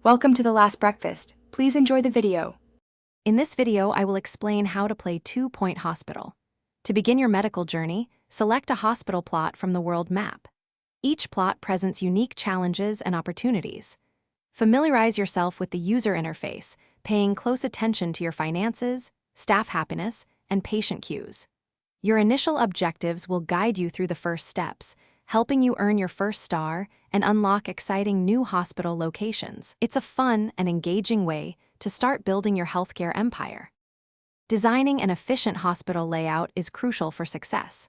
Welcome to The Last Breakfast. Please enjoy the video. In this video, I will explain how to play two-point hospital. To begin your medical journey, select a hospital plot from the world map. Each plot presents unique challenges and opportunities. Familiarize yourself with the user interface, paying close attention to your finances, staff happiness, and patient queues. Your initial objectives will guide you through the first steps, helping you earn your first star and unlock exciting new hospital locations. It's a fun and engaging way to start building your healthcare empire. Designing an efficient hospital layout is crucial for success.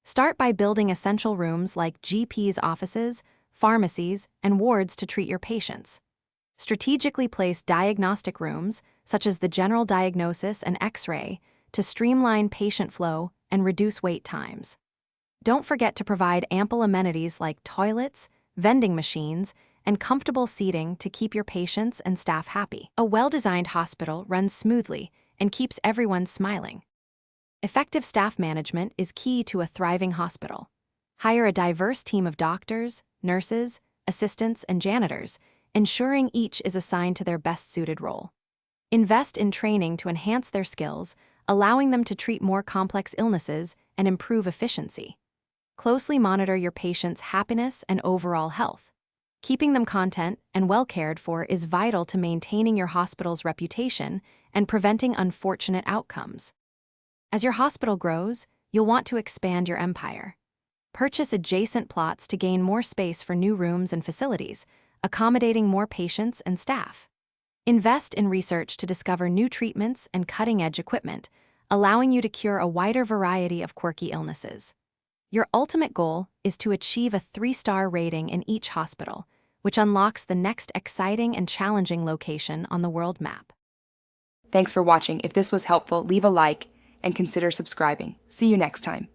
Start by building essential rooms like GPs' offices, pharmacies, and wards to treat your patients. Strategically place diagnostic rooms, such as the general diagnosis and X-ray, to streamline patient flow and reduce wait times. Don't forget to provide ample amenities like toilets, vending machines, and comfortable seating to keep your patients and staff happy. A well-designed hospital runs smoothly and keeps everyone smiling. Effective staff management is key to a thriving hospital. Hire a diverse team of doctors, nurses, assistants, and janitors, ensuring each is assigned to their best-suited role. Invest in training to enhance their skills, allowing them to treat more complex illnesses and improve efficiency. Closely monitor your patients' happiness and overall health. Keeping them content and well cared for is vital to maintaining your hospital's reputation and preventing unfortunate outcomes. As your hospital grows, you'll want to expand your empire. Purchase adjacent plots to gain more space for new rooms and facilities, accommodating more patients and staff. Invest in research to discover new treatments and cutting-edge equipment, allowing you to cure a wider variety of quirky illnesses. Your ultimate goal is to achieve a 3-star rating in each hospital, which unlocks the next exciting and challenging location on the world map. Thanks for watching. If this was helpful, leave a like and consider subscribing. See you next time.